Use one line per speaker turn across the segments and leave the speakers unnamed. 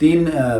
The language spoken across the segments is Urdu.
3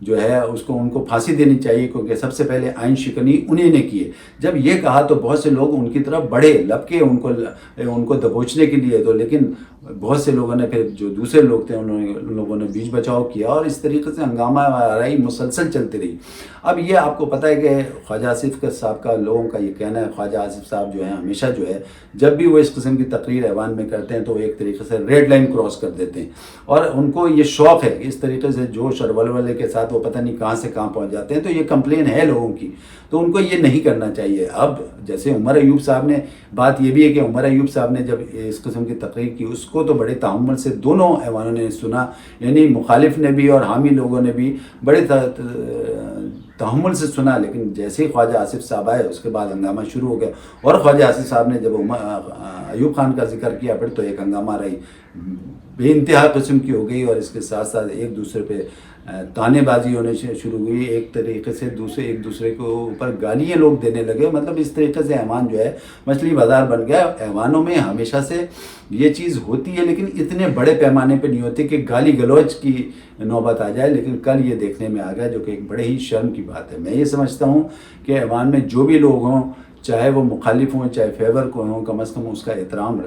جو ہے اس کو ان کو پھانسی دینی چاہیے، کیونکہ سب سے پہلے آئین شکنی انہیں نے کی ہے۔ جب یہ کہا تو بہت سے لوگ ان کی طرف بڑھے لپکے ان کو دبوچنے کے لیے، تو لیکن بہت سے لوگوں نے پھر جو دوسرے لوگ تھے ان لوگوں نے بیچ بچاؤ کیا، اور اس طریقے سے ہنگامہ آرائی مسلسل چلتی رہی۔ اب یہ آپ کو پتہ ہے کہ خواجہ آصف صاحب کا لوگوں کا یہ کہنا ہے، خواجہ آصف صاحب جو ہیں ہمیشہ جو ہے جب بھی وہ اس قسم کی تقریر ایوان میں کرتے ہیں تو وہ ایک طریقے سے ریڈ لائن کراس کر دیتے ہیں، اور ان کو یہ شوق ہے اس طریقے سے جوش اور ولولے کے ساتھ وہ پتہ نہیں کہاں سے کہاں پہنچ جاتے ہیں۔ تو یہ کمپلین ہے لوگوں کی، تو ان کو یہ نہیں کرنا چاہیے۔ اب جیسے عمر ایوب صاحب نے، بات یہ بھی ہے کہ عمر ایوب صاحب نے جب اس قسم کی تقریر کی اس کو تو بڑے تحمل سے دونوں ایوانوں نے سنا، یعنی مخالف نے بھی اور حامی لوگوں نے بھی بڑے تحمل سے سنا، لیکن جیسے ہی خواجہ آصف صاحب آئے اس کے بعد ہنگامہ شروع ہو گیا، اور خواجہ آصف صاحب نے جب ایوب خان کا ذکر کیا پھر تو ایک ہنگامہ رہی بے انتہا قسم کی ہو گئی، اور اس کے ساتھ ساتھ ایک دوسرے پہ تانے بازی ہونے شروع ہوئی، ایک طریقے سے ایک دوسرے کو اوپر گالیاں لوگ دینے لگے۔ مطلب اس طریقے سے ایوان جو ہے مچھلی بازار بن گیا۔ ایوانوں میں ہمیشہ سے یہ چیز ہوتی ہے، لیکن اتنے بڑے پیمانے پہ نہیں ہوتی کہ گالی گلوچ کی نوبت آ جائے، لیکن کل یہ دیکھنے میں آ گیا، جو کہ ایک بڑے ہی شرم کی بات ہے۔ میں یہ سمجھتا ہوں کہ ایوان میں جو بھی لوگ ہوں، چاہے وہ مخالف ہوں چاہے فیور کو ہوں، کم از کم اس کا احترام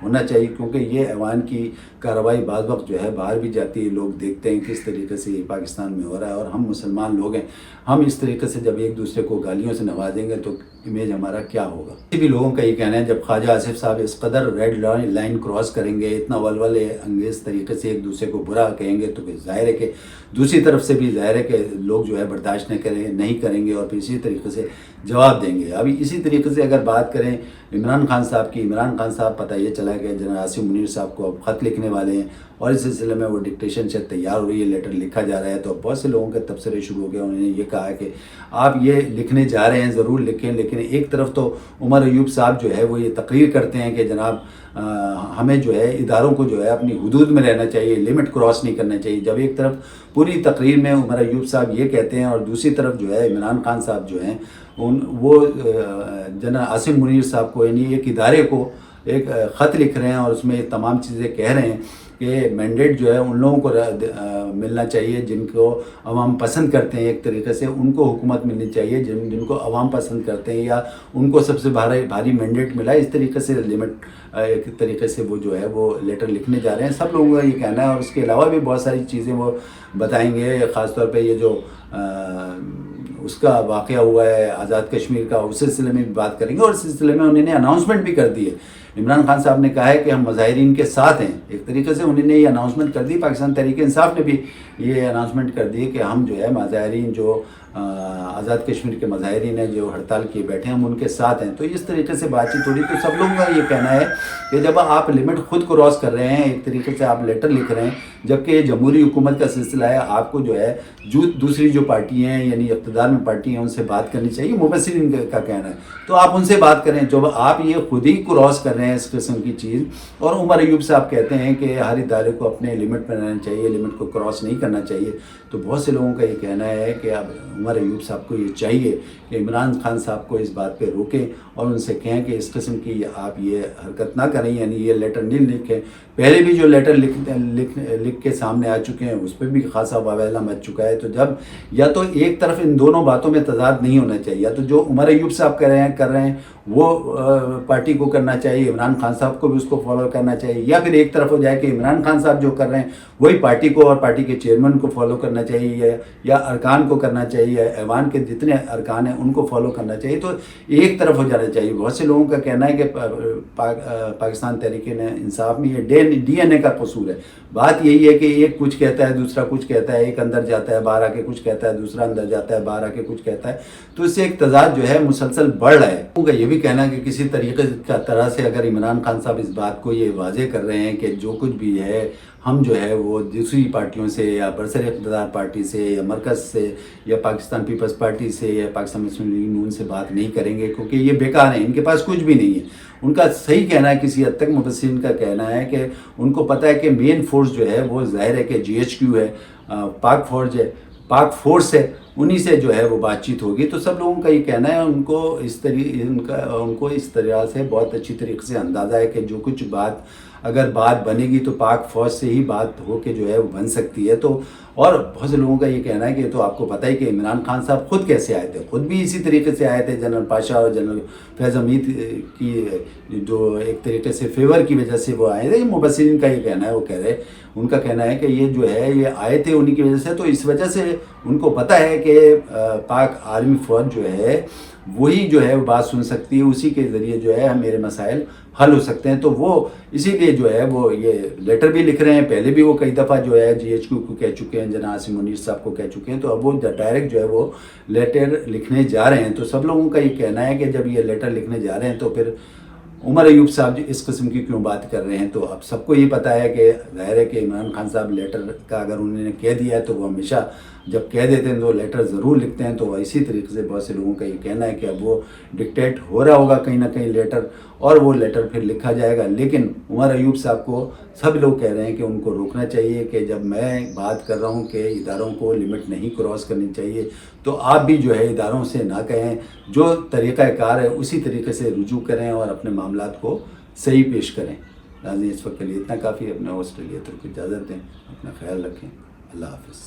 ہونا چاہیے، کیونکہ یہ ایوان کی کارروائی بعض وقت جو ہے باہر بھی جاتی ہے، لوگ دیکھتے ہیں کس طریقے سے یہ پاکستان میں ہو رہا ہے، اور ہم مسلمان لوگ ہیں، ہم اس طریقے سے جب ایک دوسرے کو گالیوں سے نوازیں گے تو امیج ہمارا کیا ہوگا۔ کسی بھی لوگوں کا یہ کہنا ہے جب خواجہ آصف صاحب اس قدر ریڈ لائن کراس کریں گے، اتنا ولولے انگیز طریقے سے ایک دوسرے کو برا کہیں گے، تو پھر ظاہر ہے کہ دوسری طرف سے بھی ظاہر ہے کہ لوگ جو ہے برداشت نہیں کریں گے، اور پھر اسی طریقے سے جواب دیں گے۔ ابھی اسی طریقے سے اگر بات کریں عمران خان صاحب کی، عمران خان صاحب پتہ یہ چلا کہ جنرل عاصم منیر صاحب کو اب خط لکھنے والے ہیں، اور اس سلسلے میں وہ ڈکٹیشن شاید تیار ہو رہی ہے، لیٹر لکھا جا رہا ہے۔ تو بہت سے لوگوں کے تبصرے شروع ہو گئے، انہوں نے یہ کہا کہ آپ یہ لکھنے جا رہے ہیں ضرور لکھیں، لیکن ایک طرف تو عمر ایوب صاحب جو ہے وہ یہ تقریر کرتے ہیں کہ جناب ہمیں جو ہے اداروں کو جو ہے اپنی حدود میں رہنا چاہیے، لمٹ کراس نہیں کرنا چاہیے۔ جب ایک طرف پوری تقریر میں عمر ایوب صاحب یہ کہتے ہیں، اور دوسری طرف جو ہے عمران خان صاحب جو ہیں وہ جنرل عاصم منیر صاحب کو، یعنی ایک ادارے کو ایک خط لکھ رہے ہیں، اور اس میں تمام چیزیں کہہ رہے ہیں کہ مینڈیٹ جو ہے ان لوگوں کو ملنا چاہیے جن کو عوام پسند کرتے ہیں، ایک طریقے سے ان کو حکومت ملنی چاہیے جن کو عوام پسند کرتے ہیں، یا ان کو سب سے بھاری مینڈیٹ ملا، اس طریقے سے لمٹ ایک طریقے سے وہ جو ہے وہ لیٹر لکھنے جا رہے ہیں۔ سب لوگوں کا یہ کہنا ہے، اور اس کے علاوہ بھی بہت ساری چیزیں وہ بتائیں گے، خاص طور پہ یہ جو اس کا واقعہ ہوا ہے آزاد کشمیر کا، اس سلسلے میں بھی بات کریں گے، اور اس سلسلے میں انہوں نے اناؤنسمنٹ بھی کر دی ہے۔ عمران خان صاحب نے کہا ہے کہ ہم مظاہرین کے ساتھ ہیں، ایک طریقے سے انہوں نے یہ اناؤنسمنٹ کر دی۔ پاکستان تحریک انصاف نے بھی یہ اناؤنسمنٹ کر دی کہ ہم جو ہے مظاہرین جو آزاد کشمیر کے مظاہرین ہیں جو ہڑتال کیے بیٹھے ہیں ہم ان کے ساتھ ہیں۔ تو اس طریقے سے بات چیت ہو رہی، تو سب لوگوں کا یہ کہنا ہے کہ جب آپ لمٹ خود کراس کر رہے ہیں، ایک طریقے سے آپ لیٹر لکھ رہے ہیں، جبکہ یہ جمہوری حکومت کا سلسلہ ہے، آپ کو جو ہے دوسری جو پارٹی ہیں یعنی اقتدار میں پارٹی ہیں ان سے بات کرنی چاہیے، مبصرین کا کہنا ہے، تو آپ ان سے بات کریں۔ جب آپ یہ خود ہی کراس کر رہے ہیں اس قسم کی چیز، اور عمر ایوب صاحب کہتے ہیں کہ ہر ادارے کو اپنے لمٹ میں رہنا چاہیے، لمٹ کو کراس نہیں کرنا چاہیے، تو بہت سے لوگوں کا یہ کہنا ہے کہ اب عمر ایوب صاحب کو یہ چاہیے کہ عمران خان صاحب کو اس بات پہ روکیں، اور ان سے کہیں کہ اس قسم کی آپ یہ حرکت نہ کریں، یعنی یہ لیٹر نہیں لکھیں۔ پہلے بھی جو لیٹر لکھ کے سامنے آ چکے ہیں اس پہ بھی خاصا واویلا مچ چکا ہے۔ تو جب یا تو ایک طرف ان دونوں باتوں میں تضاد نہیں ہونا چاہیے، یا تو جو عمر ایوب صاحب کر رہے ہیں وہ پارٹی کو کرنا چاہیے، عمران خان صاحب کو بھی اس کو فالو کرنا چاہیے، یا پھر ایک طرف ہو جائے کہ عمران خان صاحب جو کر رہے ہیں وہی پارٹی کو اور پارٹی کے چیئرمین کو فالو کرنا چاہیے، یا ارکان کو کرنا چاہیے، ایوان کے جتنے ارکان ہیں ان کو فالو کرنا چاہیے، تو ایک طرف ہو جانا چاہیے۔ بہت سے لوگوں کا کہنا ہے کہ پاکستان تحریک انصاف میں یہ ڈی این اے کا قصور ہے۔ بات یہی ہے کہ ایک کچھ کہتا ہے دوسرا کچھ کہتا ہے، ایک اندر جاتا ہے باہر آ کے کچھ کہتا ہے، دوسرا اندر جاتا ہے باہر آ کے کچھ کہتا ہے، تو اس سے ایک تضاد جو ہے مسلسل بڑھ رہا ہے۔ ان کا یہ بھی کہنا ہے کہ کسی طریقے کا طرح سے اگر عمران خان صاحب اس بات کو یہ واضح کر رہے ہیں کہ جو کچھ بھی ہے ہم جو ہے وہ دوسری پارٹیوں سے یا برسر اقتدار پارٹی سے یا مرکز سے یا پاکستان پیپلز پارٹی سے یا پاکستان مسلم لیگ نون سے بات نہیں کریں گے، کیونکہ یہ بیکار ہیں، ان کے پاس کچھ بھی نہیں ہے۔ ان کا صحیح کہنا ہے، کسی حد تک مبصرین کا کہنا ہے کہ ان کو پتہ ہے کہ مین فورس جو ہے وہ ظاہر ہے کہ جی ایچ کیو ہے، پاک فورس ہے، انہی سے جو ہے وہ بات چیت ہوگی۔ تو سب لوگوں کا یہ کہنا ہے، ان کو اس طرح سے بہت اچھی طریقے سے اندازہ ہے کہ جو کچھ بات اگر بات بنے گی تو پاک فوج سے ہی بات ہو کے جو ہے وہ بن سکتی ہے. تو اور بہت سے لوگوں کا یہ کہنا ہے کہ تو آپ کو پتہ ہے کہ عمران خان صاحب خود کیسے آئے تھے، خود بھی اسی طریقے سے آئے تھے. جنرل پاشا اور جنرل فیض حمید کی جو ایک طریقے سے فیور کی وجہ سے وہ آئے تھے. مبصرین کا یہ کہنا ہے، وہ کہہ رہے ان کا کہنا ہے کہ یہ جو ہے یہ آئے تھے انہی کی وجہ سے. تو اس وجہ سے ان کو پتہ ہے کہ پاک آرمی فوج جو ہے وہی جو ہے بات سن سکتی ہے، اسی کے ذریعے جو ہے میرے مسائل حل ہو سکتے ہیں. تو وہ اسی لیے جو ہے وہ یہ لیٹر بھی لکھ رہے ہیں. پہلے بھی وہ کئی دفعہ جو ہے GHQ کو کہہ چکے ہیں، جناب عاصم منیر صاحب کو کہہ چکے ہیں. تو اب وہ ڈائریکٹ جو ہے وہ لیٹر لکھنے جا رہے ہیں. تو سب لوگوں کا یہ کہنا ہے کہ جب یہ لیٹر لکھنے جا رہے ہیں تو پھر عمر ایوب صاحب اس قسم کی کیوں بات کر رہے ہیں. تو اب سب کو یہ پتہ ہے کہ ظاہر ہے کہ عمران خان صاحب لیٹر کا اگر انہوں نے کہہ دیا ہے تو وہ ہمیشہ جب کہہ دیتے ہیں تو لیٹر ضرور لکھتے ہیں. تو اسی طریقے سے بہت سے لوگوں کا یہ کہنا ہے کہ اب وہ ڈکٹیٹ ہو رہا ہوگا کہیں نہ کہیں لیٹر، اور وہ لیٹر پھر لکھا جائے گا. لیکن عمر ایوب صاحب کو سب لوگ کہہ رہے ہیں کہ ان کو روکنا چاہیے کہ جب میں بات کر رہا ہوں کہ اداروں کو لمٹ نہیں کراس کرنی چاہیے تو آپ بھی جو ہے اداروں سے نہ کہیں، جو طریقہ کار ہے اسی طریقے سے رجوع کریں اور اپنے معاملات کو صحیح پیش کریں. ناظرین اس وقت کے لیے اتنا کافی ہے. اپنے آسٹریلیا ترک کو اجازت دیں. اپنا خیال رکھیں. اللہ حافظ.